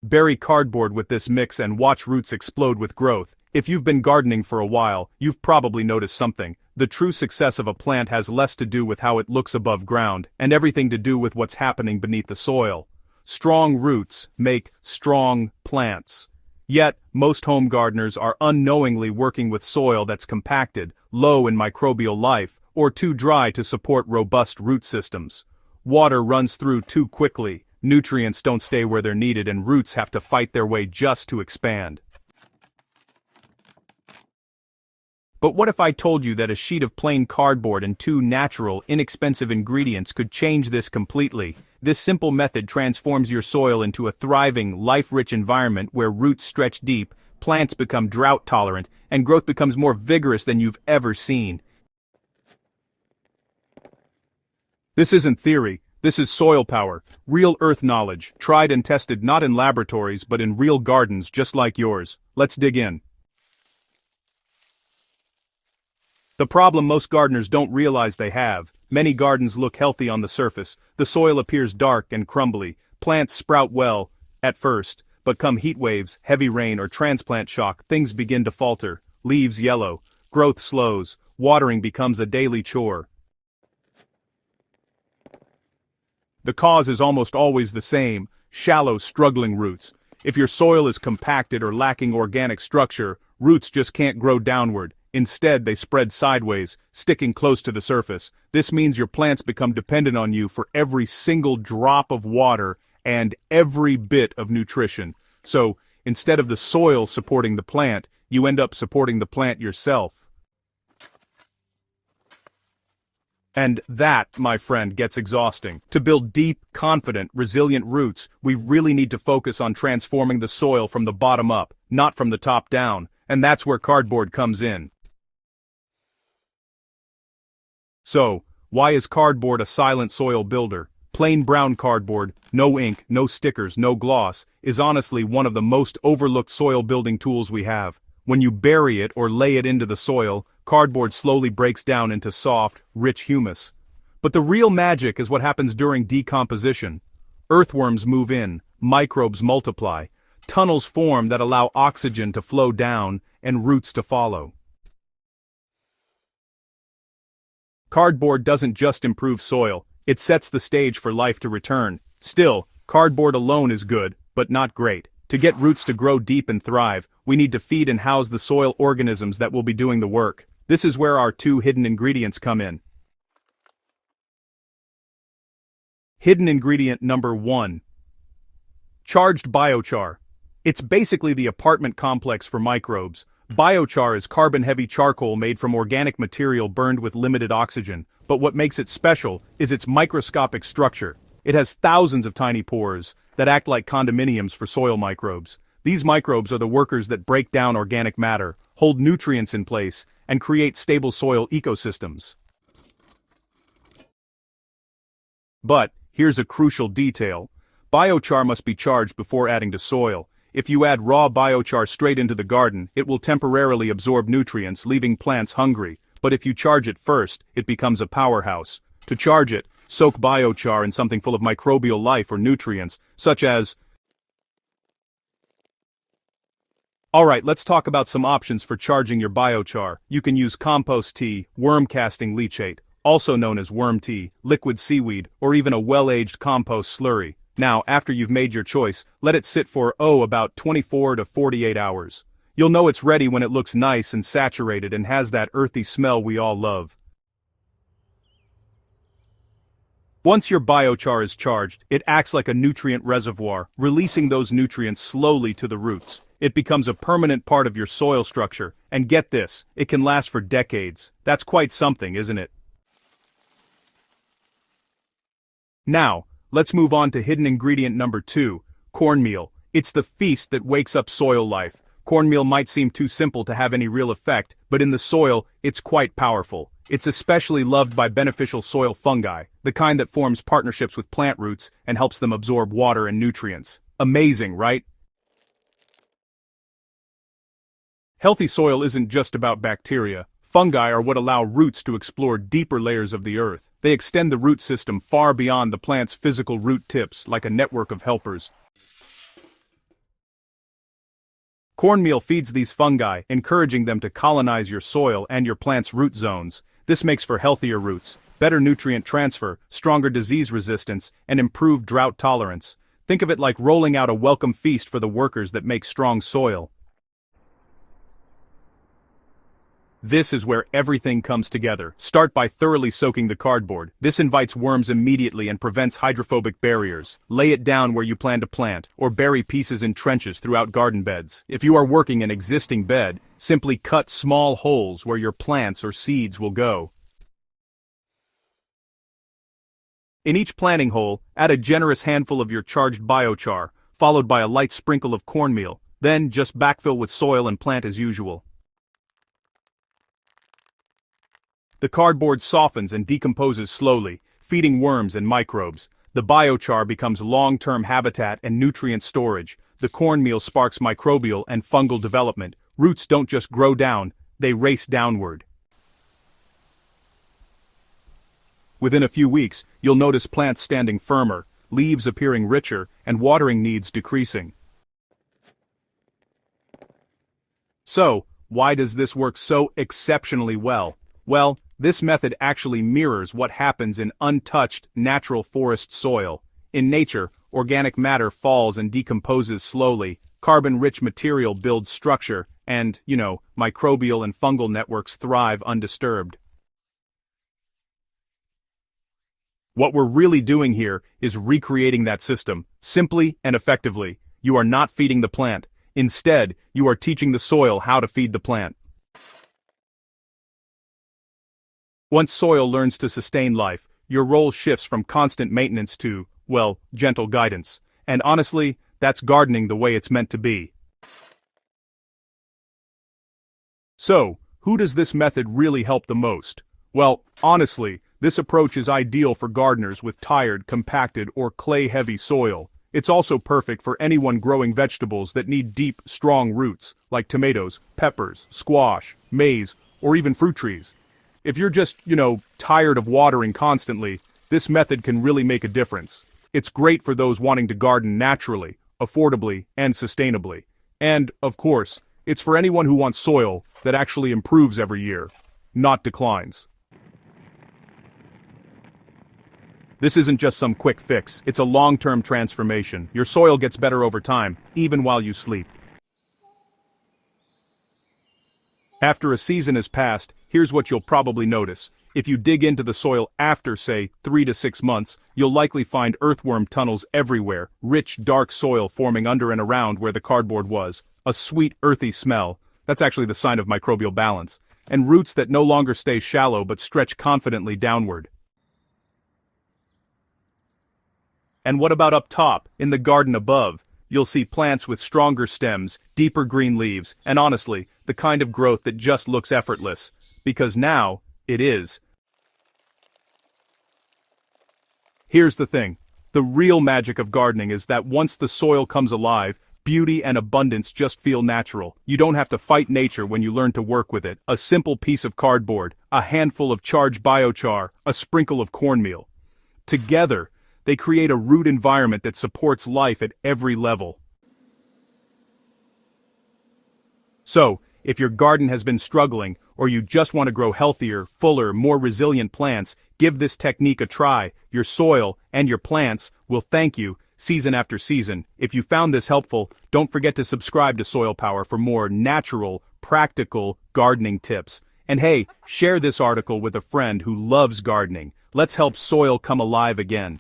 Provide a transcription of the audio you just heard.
Bury cardboard with this mix and watch roots explode with growth. If you've been gardening for a while, you've probably noticed something. The true success of a plant has less to do with how it looks above ground, and everything to do with what's happening beneath the soil. Strong roots make strong plants. Yet, most home gardeners are unknowingly working with soil that's compacted, low in microbial life, or too dry to support robust root systems. Water runs through too quickly, nutrients don't stay where they're needed, and roots have to fight their way just to expand. But what if I told you that a sheet of plain cardboard and 2 natural, inexpensive ingredients could change this completely? This simple method transforms your soil into a thriving, life-rich environment where roots stretch deep, plants become drought-tolerant, and growth becomes more vigorous than you've ever seen. This isn't theory, this is Soilpower, real earth knowledge, tried and tested not in laboratories but in real gardens just like yours. Let's dig in. The problem most gardeners don't realize they have. Many gardens look healthy on the surface, the soil appears dark and crumbly, plants sprout well, at first, but come heat waves, heavy rain or transplant shock, things begin to falter, leaves yellow, growth slows, watering becomes a daily chore. The cause is almost always the same, shallow, struggling roots. If your soil is compacted or lacking organic structure, roots just can't grow downward. Instead, they spread sideways, sticking close to the surface. This means your plants become dependent on you for every single drop of water and every bit of nutrition. So, instead of the soil supporting the plant, you end up supporting the plant yourself. And that, my friend, gets exhausting. To build deep, confident, resilient roots, we really need to focus on transforming the soil from the bottom up, not from the top down. And that's where cardboard comes in. So, why is cardboard a silent soil builder? Plain brown cardboard, no ink, no stickers, no gloss, is honestly one of the most overlooked soil building tools we have. When you bury it or lay it into the soil, cardboard slowly breaks down into soft, rich humus. But the real magic is what happens during decomposition. Earthworms move in, microbes multiply, tunnels form that allow oxygen to flow down, and roots to follow. Cardboard doesn't just improve soil, it sets the stage for life to return. Still, cardboard alone is good, but not great. To get roots to grow deep and thrive, we need to feed and house the soil organisms that will be doing the work. This is where our 2 hidden ingredients come in. Hidden ingredient number 1. Charged biochar. It's basically the apartment complex for microbes. Biochar is carbon-heavy charcoal made from organic material burned with limited oxygen, but what makes it special is its microscopic structure. It has thousands of tiny pores that act like condominiums for soil microbes. These microbes are the workers that break down organic matter, hold nutrients in place, and create stable soil ecosystems. But, here's a crucial detail. Biochar must be charged before adding to soil. If you add raw biochar straight into the garden, it will temporarily absorb nutrients, leaving plants hungry. But if you charge it first, it becomes a powerhouse. To charge it, soak biochar in something full of microbial life or nutrients, such as... Alright, let's talk about some options for charging your biochar. You can use compost tea, worm casting leachate, also known as worm tea, liquid seaweed, or even a well-aged compost slurry. Now, after you've made your choice, let it sit for, about 24 to 48 hours. You'll know it's ready when it looks nice and saturated and has that earthy smell we all love. Once your biochar is charged, it acts like a nutrient reservoir, releasing those nutrients slowly to the roots. It becomes a permanent part of your soil structure, and get this, it can last for decades. That's quite something, isn't it? Now, let's move on to hidden ingredient number 2, cornmeal. It's the feast that wakes up soil life. Cornmeal might seem too simple to have any real effect, but in the soil, it's quite powerful. It's especially loved by beneficial soil fungi, the kind that forms partnerships with plant roots and helps them absorb water and nutrients. Amazing, right? Healthy soil isn't just about bacteria. Fungi are what allow roots to explore deeper layers of the earth. They extend the root system far beyond the plant's physical root tips, like a network of helpers. Cornmeal feeds these fungi, encouraging them to colonize your soil and your plant's root zones. This makes for healthier roots, better nutrient transfer, stronger disease resistance, and improved drought tolerance. Think of it like rolling out a welcome feast for the workers that make strong soil. This is where everything comes together. Start by thoroughly soaking the cardboard. This invites worms immediately and prevents hydrophobic barriers. Lay it down where you plan to plant, or bury pieces in trenches throughout garden beds. If you are working an existing bed, simply cut small holes where your plants or seeds will go. In each planting hole, add a generous handful of your charged biochar, followed by a light sprinkle of cornmeal. Then just backfill with soil and plant as usual. The cardboard softens and decomposes slowly, feeding worms and microbes. The biochar becomes long-term habitat and nutrient storage. The cornmeal sparks microbial and fungal development. Roots don't just grow down, they race downward. Within a few weeks, you'll notice plants standing firmer, leaves appearing richer, and watering needs decreasing. So, why does this work so exceptionally well? Well, this method actually mirrors what happens in untouched, natural forest soil. In nature, organic matter falls and decomposes slowly, carbon-rich material builds structure, and, microbial and fungal networks thrive undisturbed. What we're really doing here is recreating that system, simply and effectively. You are not feeding the plant. Instead, you are teaching the soil how to feed the plant. Once soil learns to sustain life, your role shifts from constant maintenance to, gentle guidance. And honestly, that's gardening the way it's meant to be. So, who does this method really help the most? Well, honestly, this approach is ideal for gardeners with tired, compacted, or clay-heavy soil. It's also perfect for anyone growing vegetables that need deep, strong roots, like tomatoes, peppers, squash, maize, or even fruit trees. If you're just, tired of watering constantly, this method can really make a difference. It's great for those wanting to garden naturally, affordably, and sustainably. And, of course, it's for anyone who wants soil that actually improves every year, not declines. This isn't just some quick fix, it's a long-term transformation. Your soil gets better over time, even while you sleep. After a season has passed, here's what you'll probably notice. If you dig into the soil after, say, 3 to 6 months, you'll likely find earthworm tunnels everywhere, rich, dark soil forming under and around where the cardboard was, a sweet, earthy smell. That's actually the sign of microbial balance. And roots that no longer stay shallow but stretch confidently downward. And what about up top, in the garden above? You'll see plants with stronger stems, deeper green leaves, and honestly, the kind of growth that just looks effortless. Because now, it is. Here's the thing. The real magic of gardening is that once the soil comes alive, beauty and abundance just feel natural. You don't have to fight nature when you learn to work with it. A simple piece of cardboard, a handful of charged biochar, a sprinkle of cornmeal. Together, they create a root environment that supports life at every level. So, if your garden has been struggling, or you just want to grow healthier, fuller, more resilient plants, give this technique a try. Your soil and your plants will thank you season after season. If you found this helpful, don't forget to subscribe to Soilpower for more natural, practical gardening tips. And hey, share this article with a friend who loves gardening. Let's help soil come alive again.